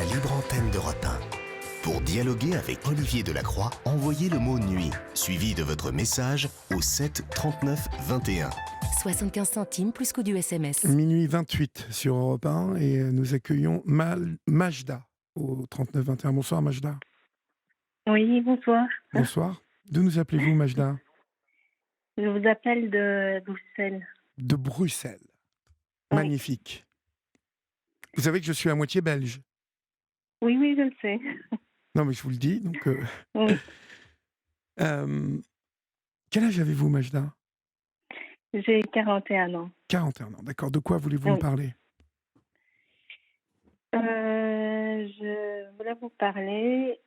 la libre antenne d'Europe 1. Pour dialoguer avec Olivier Delacroix, envoyez le mot nuit, suivi de votre message au 7 39 21. 75 centimes plus coût du SMS. Minuit 28 sur Europe 1 et nous accueillons Majda au 39 21. Bonsoir Majda. Oui, bonsoir. Bonsoir. D'où nous appelez-vous Majda? Je vous appelle de Bruxelles. De Bruxelles. Oui. Magnifique. Vous savez que je suis à moitié belge. Oui, oui, je le sais. Non mais je vous le dis. Donc, Oui. quel âge avez-vous Majda? J'ai 41 ans. 41 ans, d'accord. De quoi voulez-vous me Oui. parler? Je voulais vous parler,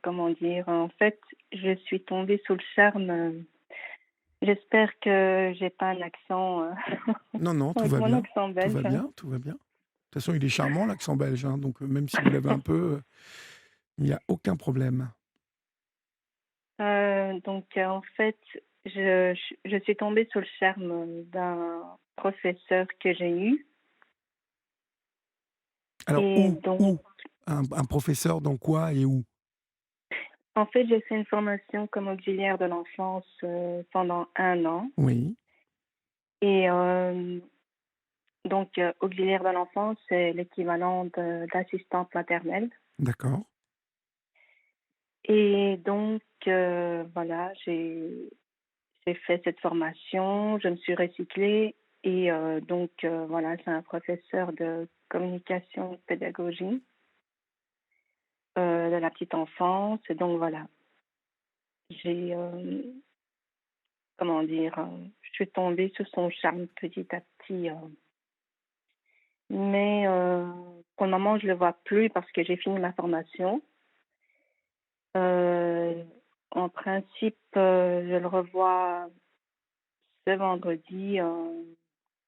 comment dire, en fait, je suis tombée sous le charme. J'espère que j'ai pas un accent, Non, non, tout avec va mon bien. accent Tout belge. va bien, tout va bien. De toute façon, il est charmant l'accent belge, hein, donc même si vous l'avez un peu, il n'y a aucun problème. En fait, je suis tombée sous le charme d'un professeur que j'ai eu. Alors, Et donc, où un professeur dans quoi et où? en fait, j'ai fait une formation comme auxiliaire de l'enfance pendant 1 an. Oui, Et auxiliaire de l'enfance, c'est l'équivalent d'assistante maternelle. d'accord. Et donc, voilà, j'ai fait cette formation, je me suis recyclée. Et voilà, c'est un professeur de communication et pédagogie de la petite enfance. Et donc, voilà, j'ai, comment dire, je suis tombée sous son charme petit à petit. Mais pour le moment, je ne le vois plus parce que j'ai fini ma formation. Euh, En principe, je le revois ce vendredi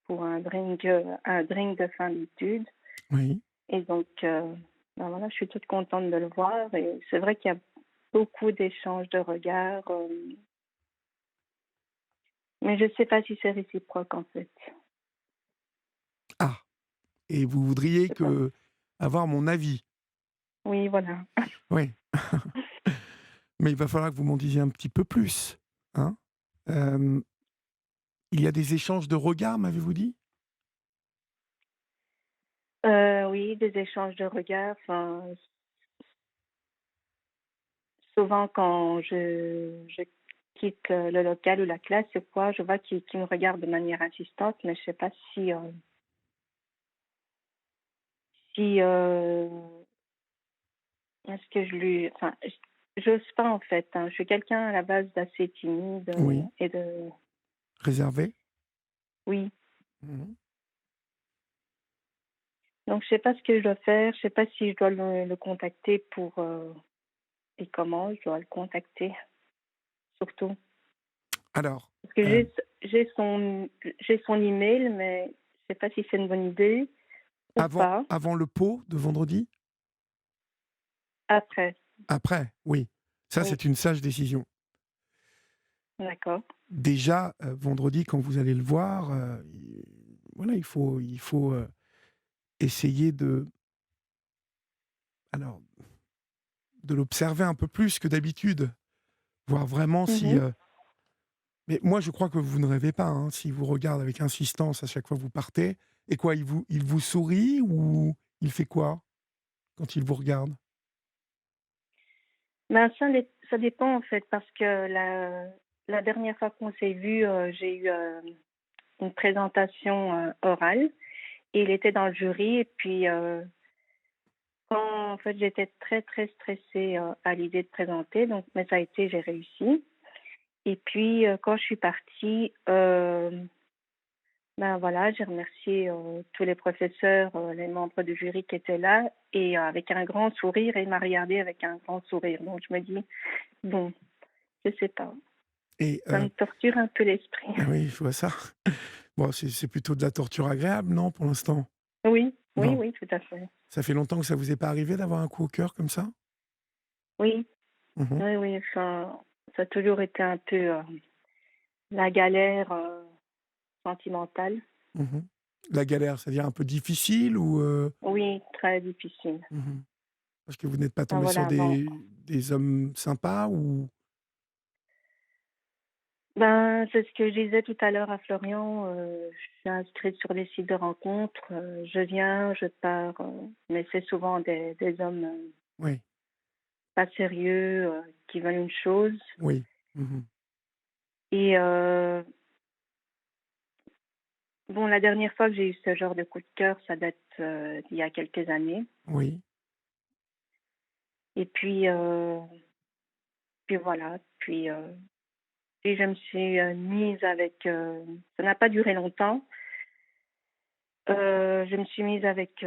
pour un drink de fin d'études. Oui. Et donc, voilà, je suis toute contente de le voir. Et c'est vrai qu'il y a beaucoup d'échanges de regards, mais je ne sais pas si c'est réciproque en fait. Ah, et vous Je voudriez sais pas. avoir mon avis? Oui, voilà. Oui. Mais il va falloir que vous m'en disiez un petit peu plus, hein? Hem, il y a des échanges de regards, m'avez-vous dit? Oui, des échanges de regards. Enfin, souvent quand je quitte le local ou la classe, je vois qu'il me regarde de manière insistante, mais je ne sais pas si est-ce que je lui, enfin, j'ose pas en fait. Hein. Je suis quelqu'un à la base d'assez timide Oui. et de, Réservé? oui. Mmh. Donc je sais pas ce que je dois faire. Je sais pas si je dois le contacter et comment je dois le contacter surtout. Alors, Parce que heu, j'ai son email, mais je sais pas si c'est une bonne idée ou pas. avant le pot de vendredi? Après, Après, oui. Ça, oui, c'est une sage décision. d'accord. Déjà, vendredi, quand vous allez le voir, voilà, il faut, essayer alors, de l'observer un peu plus que d'habitude. Voir vraiment si, Mhm. mais moi, je crois que vous ne rêvez pas, hein, s'il vous regarde avec insistance à chaque fois que vous partez. Et quoi, il vous sourit ou il fait quoi quand il vous regarde? Ben, ça dépend en fait, parce que la dernière fois qu'on s'est vu, j'ai eu une présentation orale et il était dans le jury. Et puis, quand en fait, j'étais très très stressée à l'idée de présenter, donc, mais ça a été, j'ai réussi. Et puis, quand je suis partie, ben voilà, j'ai remercié tous les professeurs, les membres du jury qui étaient là, et avec un grand sourire, et il m'a regardé avec un grand sourire. Donc je me dis, bon, je sais pas, Et ça me torture un peu l'esprit. ah oui, je vois ça. Bon, c'est plutôt de la torture agréable, non, pour l'instant? Oui, oui, Bon, oui, tout à fait. ça fait longtemps que ça vous est pas arrivé d'avoir un coup au cœur comme ça? Oui, Mmh. oui, oui, enfin, ça a toujours été un peu la galère sentimentale. Mmh. La galère, c'est-à-dire un peu difficile ou Oui, très difficile. mmh parce que vous n'êtes pas Enfin, tombé sur voilà, bon. des hommes sympas ou Ben, c'est ce que je disais tout à l'heure à Florian. Je suis inscrite sur les sites de rencontres. Je viens, je pars, mais c'est souvent des hommes oui, pas sérieux, qui veulent une chose. oui. Mmh. Et bon, la dernière fois que j'ai eu ce genre de coup de cœur, ça date d'il y a quelques années. Oui, Et puis voilà. Puis je me suis mise avec. Ça n'a pas duré longtemps. Je me suis mise avec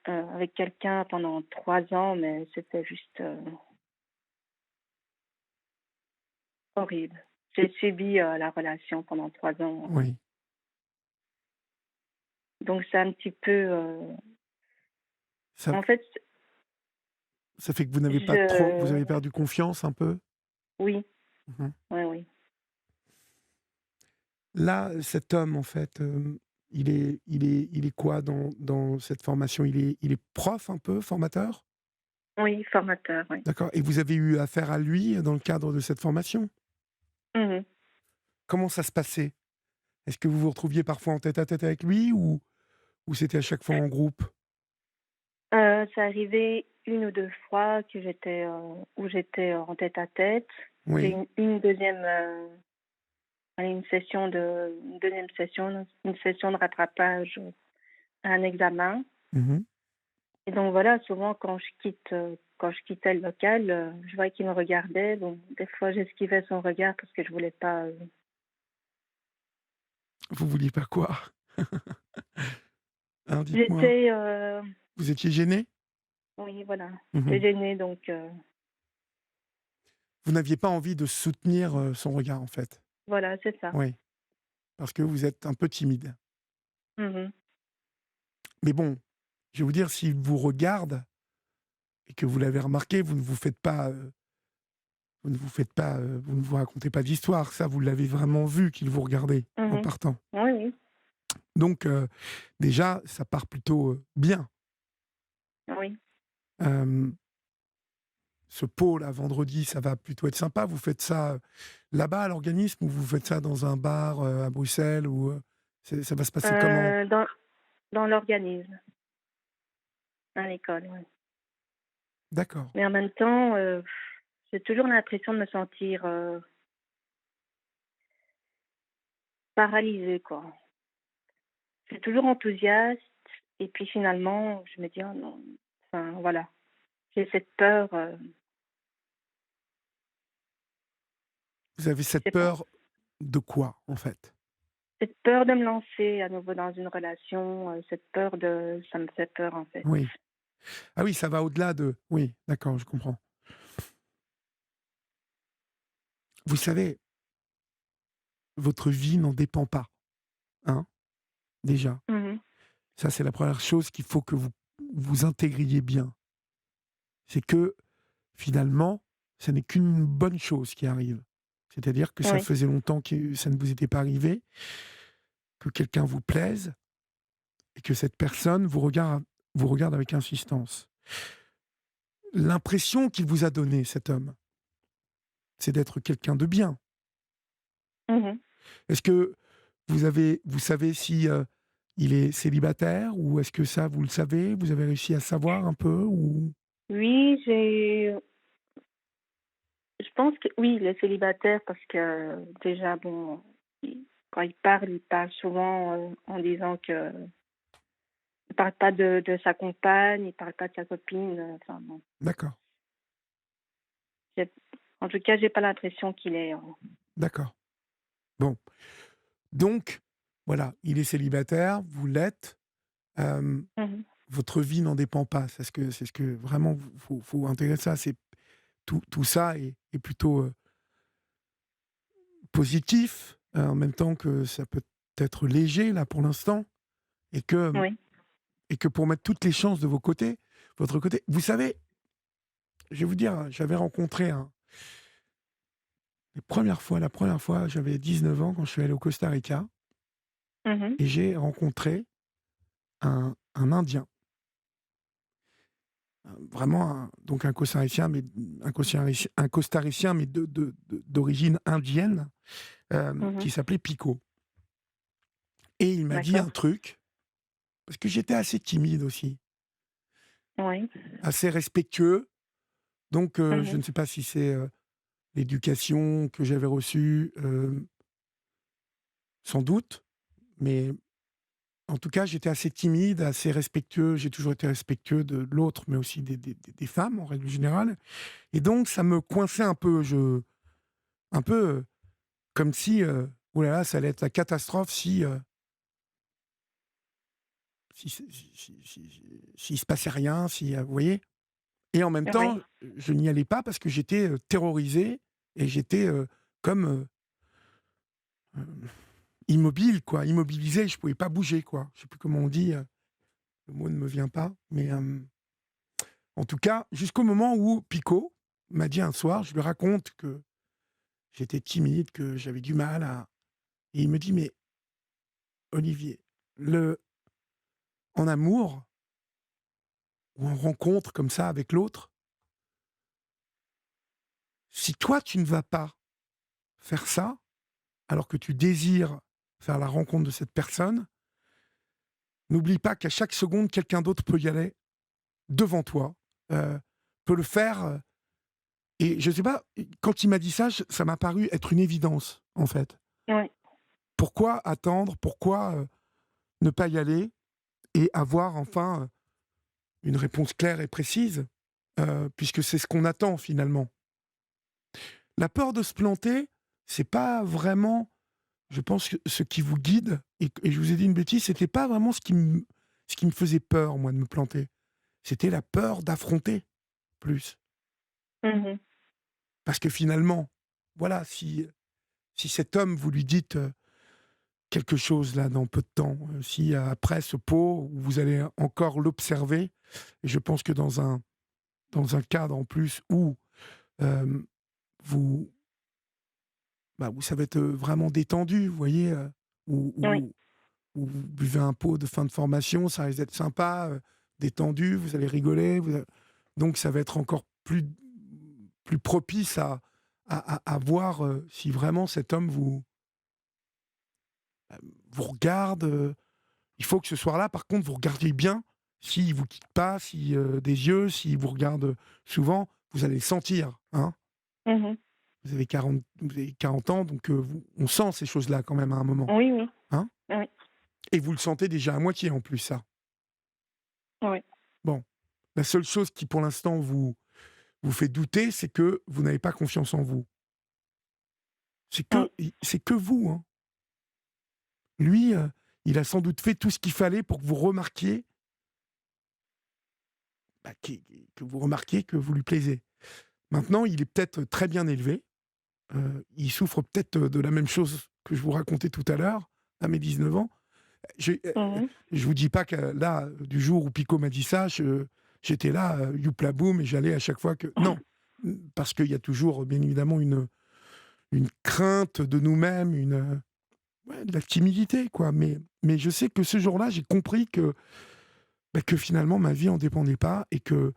avec quelqu'un pendant 3 ans, mais c'était juste horrible. J'ai subi la relation pendant 3 ans. oui. Donc c'est un petit peu. Ça En fait, ça fait que vous n'avez pas trop vous avez je. perdu confiance un peu? Oui, Mmh. oui, oui. Là, cet homme, en fait, il est quoi dans cette formation? Il est prof un peu, formateur? Oui, formateur, oui. D'accord, et vous avez eu affaire à lui dans le cadre de cette formation? Mhm. Comment ça se passait? Est-ce que vous vous retrouviez parfois en tête-à-tête avec lui ou c'était à chaque fois en groupe? C'est arrivé une ou deux fois que où j'étais en tête à tête. J'ai Oui. une deuxième. Une deuxième session, une session de rattrapage à un examen. Mmh. Et donc voilà, souvent quand je quittais le local, je voyais qu'il me regardait. Donc des fois, j'esquivais son regard parce que je voulais pas. Vous vouliez pas quoi? Hein, dites-moi? J'étais, Vous étiez gêné. oui, voilà, j'étais Mmh. gênée. Donc Vous n'aviez pas envie de soutenir, son regard, en fait? voilà, c'est ça. Oui, parce que vous êtes un peu timide. Mhm. Mais bon, je vais vous dire, s'il vous regarde et que vous l'avez remarqué, vous ne vous racontez pas d'histoire. Ça, vous l'avez vraiment vu qu'il vous regardait en Mhm. partant. Oui, oui, Donc déjà, ça part plutôt, bien. oui. Hem, Ce pot là, vendredi, ça va plutôt être sympa. Vous faites ça, là-bas à l'organisme ou vous faites ça dans un bar, à Bruxelles ou, ça va se passer comment? Euh, dans, dans l'organisme, à l'école, oui. D'accord. Mais en même temps, j'ai toujours l'impression de me sentir paralysée, quoi. Je suis toujours enthousiaste et puis finalement, je me dis: «Oh non», enfin voilà, j'ai cette peur, Vous avez je cette sais pas, peur de quoi, en fait? cette peur de me lancer à nouveau dans une relation, cette peur de ça me fait peur, en fait. Oui. Ah oui, ça va au-delà de oui, d'accord, je comprends. Vous savez, votre vie n'en dépend pas, hein, déjà. Mmh. Ça, c'est la première chose qu'il faut que vous intégriez bien. C'est que, finalement, ça n'est qu'une bonne chose qui arrive. C'est-à-dire que ça Oui. faisait longtemps que ça ne vous était pas arrivé, que quelqu'un vous plaise et que cette personne vous regarde avec insistance. L'impression qu'il vous a donnée, cet homme, c'est d'être quelqu'un de bien. Mmh. Est-ce que vous savez si, il est célibataire ou est-ce que ça, vous le savez? Vous avez réussi à savoir un peu ou? Oui, je pense que oui, il est célibataire parce que déjà bon, quand il parle souvent, en disant que il parle pas de sa compagne, il parle pas de sa copine, enfin bon. D'accord, J'ai En tout cas, j'ai pas l'impression qu'il est, d'accord. Bon, donc voilà, il est célibataire, vous l'êtes, hem, mmh. votre vie n'en dépend pas. C'est ce que vraiment faut intégrer ça. C'est tout ça est plutôt, positif, en même temps que ça peut être léger là pour l'instant et que Oui. et que pour mettre toutes les chances de votre côté vous savez, je vais vous dire, hein, j'avais rencontré un la première fois, j'avais 19 ans quand je suis allé au Costa Rica Mhm. et j'ai rencontré un Indien, vraiment donc un costaricien, mais un costaricien, mais d'origine indienne, Mhm. qui s'appelait Pico. Et il m'a dit un D'accord. truc, parce que j'étais assez timide aussi, Oui. assez respectueux. Donc, je Mhm. ne sais pas si c'est l'éducation que j'avais reçue, sans doute, mais en tout cas, j'étais assez timide, assez respectueux. J'ai toujours été respectueux de l'autre, mais aussi des femmes en règle générale. Et donc, ça me coinçait un peu. Un peu comme si, oh là là, ça allait être la catastrophe si, s'il se passait rien, si, vous voyez. Et en même temps, Oui. je n'y allais pas parce que j'étais terrorisé et j'étais comme immobile, quoi, immobilisé. Je pouvais pas bouger, quoi. Je sais plus comment on dit. Le mot ne me vient pas, mais en tout cas, jusqu'au moment où Pico m'a dit un soir, je lui raconte que j'étais timide, que j'avais du mal à. Et il me dit, mais Olivier, en amour, ou en rencontre comme ça avec l'autre, si toi tu ne vas pas faire ça, alors que tu désires faire la rencontre de cette personne, n'oublie pas qu'à chaque seconde, quelqu'un d'autre peut y aller devant toi, euh, peut le faire. Et je ne sais pas, quand il m'a dit ça, ça m'a paru être une évidence, en fait. Oui. Pourquoi attendre? Pourquoi ne pas y aller et avoir enfin une réponse claire et précise, puisque c'est ce qu'on attend finalement. La peur de se planter, c'est pas vraiment, je pense, que ce qui vous guide. Et je vous ai dit une bêtise, c'était pas vraiment ce qui me faisait peur, moi, de me planter. C'était la peur d'affronter plus. Mhm. Parce que finalement, voilà, si cet homme, vous lui dites quelque chose là dans peu de temps, si après ce pot, vous allez encore l'observer, et je pense que dans un cadre en plus où euh, vous, où ça va être vraiment détendu, vous voyez, où, Oui. où- où vous buvez un pot de fin de formation, ça risque d'être sympa, détendu, vous allez rigoler, donc ça va être encore plus propice à voir si vraiment cet homme vous regarde. Il faut que ce soir-là, par contre, vous regardiez bien. S'il ne vous quitte pas, si des yeux, s'il vous regarde souvent, vous allez le sentir. Hein. Mhm. Vous avez 40 ans, donc on sent ces choses-là quand même à un moment. Oui, oui. Hein. Oui. Et vous le sentez déjà à moitié en plus, ça. Oui. Bon, la seule chose qui pour l'instant vous fait douter, c'est que vous n'avez pas confiance en vous. Oui. C'est que vous. Hein. Lui, il a sans doute fait tout ce qu'il fallait pour que vous remarquiez, que vous remarquiez que vous lui plaisez. Maintenant, il est peut-être très bien élevé. Il souffre peut-être de la même chose que je vous racontais tout à l'heure, à mes 19 ans. Je Mhm. vous dis pas que là, du jour où Pico m'a dit ça, j'étais là, youpla boum, et j'allais à chaque fois que. Non, parce qu'il y a toujours, bien évidemment, une crainte de nous-mêmes, ouais, de la timidité, quoi. Mais je sais que ce jour-là, j'ai compris que finalement, ma vie en dépendait pas et que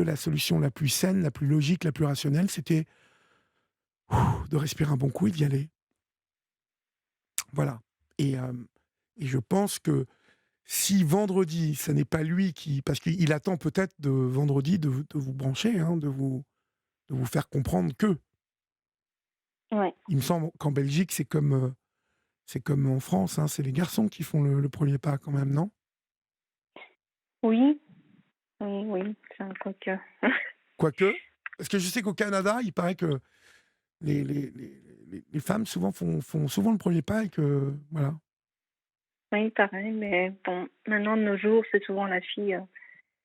la solution la plus saine, la plus logique, la plus rationnelle, c'était de respirer un bon coup et d'y aller. Voilà. Et je pense que si vendredi, ça n'est pas lui qui... Parce qu'il attend peut-être de vendredi de vous brancher, hein, de vous faire comprendre que. Oui. Il me semble qu'en Belgique, c'est comme en France, hein, c'est les garçons qui font le premier pas quand même, non? Oui. Oui. Oui. C'est un quoique. Quoique, parce que je sais qu'au Canada, il paraît que les femmes souvent font souvent le premier pas et que, voilà. Oui, pareil, mais bon, maintenant, de nos jours, c'est souvent la fille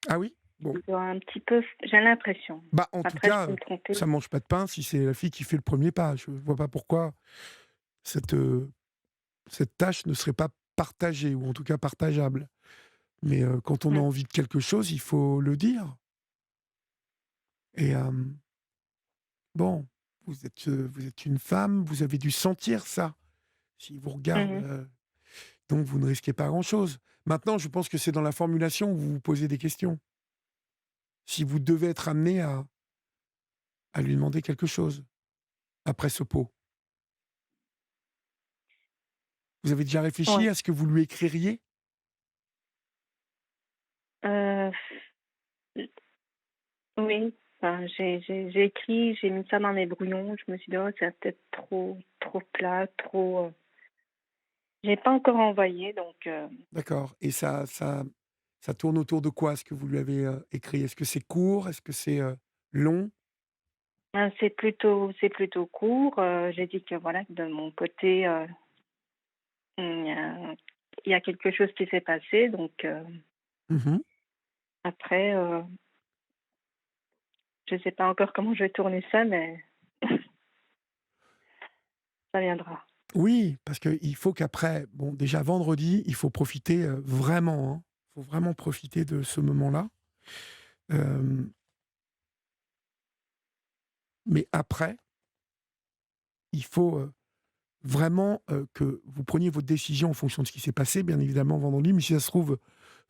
Ah oui? Bon. qui doit un petit peu, j'ai l'impression. Bah, en tout Après, je cas, peux me tromper. ça mange pas de pain si c'est la fille qui fait le premier pas. Je vois pas pourquoi cette, cette tâche ne serait pas partagée, ou en tout cas partageable. Mais quand on a Mm. envie de quelque chose, il faut le dire. Et bon, vous êtes une femme, vous avez dû sentir ça. S'il vous regarde Mhm. Donc vous ne risquez pas grand-chose. Maintenant, je pense que c'est dans la formulation où vous vous posez des questions. Si vous devez être amené à lui demander quelque chose après ce pot. Vous avez déjà réfléchi Ouais. à ce que vous lui écririez? Euh, oui. Enfin, j'ai écrit, j'ai mis ça dans mes brouillons. Je me suis dit, oh, c'est peut-être trop plat, trop. J'ai pas encore envoyé, donc D'accord, et ça tourne autour de quoi, ce que vous lui avez, écrit? Est-ce que c'est court? Est-ce que c'est, long? c'est plutôt court. J'ai dit que voilà, que de mon côté, il y a, il y a quelque chose qui s'est passé, donc Mmh. après, je sais pas encore comment je vais tourner ça, mais ça viendra. Oui, parce qu'il faut qu'après, bon, déjà vendredi, il faut profiter, vraiment, hein. Il faut vraiment profiter de ce moment-là. Hem, mais après, il faut, vraiment, que vous preniez votre décision en fonction de ce qui s'est passé, bien évidemment, vendredi. Mais si ça se trouve,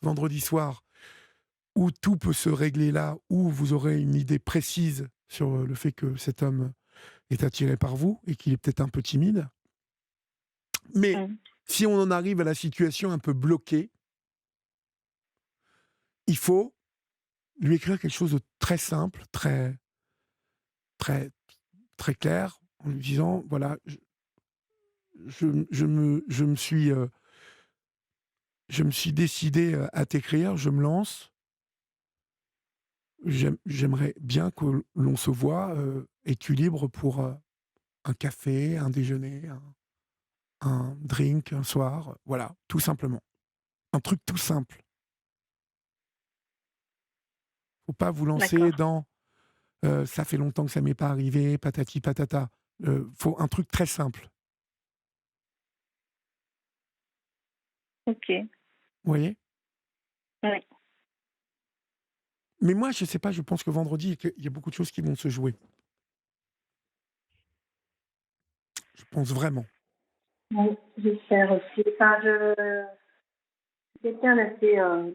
vendredi soir, où tout peut se régler là, où vous aurez une idée précise sur, le fait que cet homme est attiré par vous et qu'il est peut-être un peu timide. Mais Mmh. si on en arrive à la situation un peu bloquée, il faut lui écrire quelque chose de très simple, très, très clair, en lui disant voilà, je me suis décidé à t'écrire, je me lance. J'aimerais bien que l'on se voit. Es-tu libre pour un café, un déjeuner, un drink, un soir? Voilà, tout simplement. Un truc tout simple. Faut pas vous lancer D'accord. dans ça fait longtemps que ça m'est pas arrivé, patati patata. Faut un truc très simple. OK. Vous voyez? Oui. Mais moi, je sais pas, je pense que vendredi, il y a beaucoup de choses qui vont se jouer. Je pense vraiment. Oui, j'espère aussi. Enfin, quelqu'un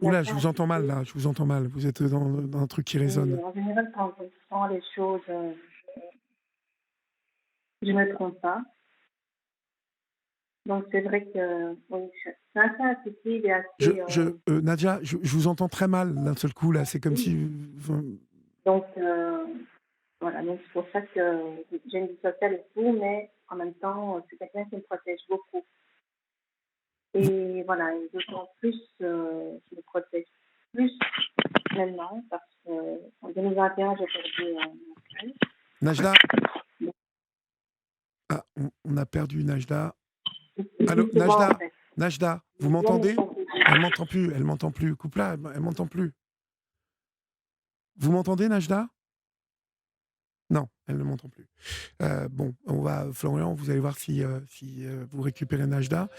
Oula, d'assez je vous entends mal impliqué. là, je vous entends mal. Vous êtes dans un truc qui Et résonne. en général, quand je sens les choses, je me trompe pas. Donc c'est vrai que oui, je suis assez intuitive et assez, Nadia, je vous entends très mal d'un seul coup là. C'est comme oui. si Donc voilà, donc c'est pour ça que j'ai une vie sociale et tout, mais en même temps, c'est quelqu'un qui me protège beaucoup. vous- Et voilà, et d'autant plus, je me protège plus maintenant parce qu'en 2021, j'ai perdu mon frère. Najda, ah, on a perdu Najda. Allô, Dites-moi en Najda, fait. Najda, vous Les gens ne m'entendez? sont plus. Elle m'entend plus, elle m'entend plus. Coupe-la, elle m'entend plus. Vous m'entendez, Najda? Non, elle ne m'entend plus. Bon, Florian, vous allez voir si vous récupérez Najda.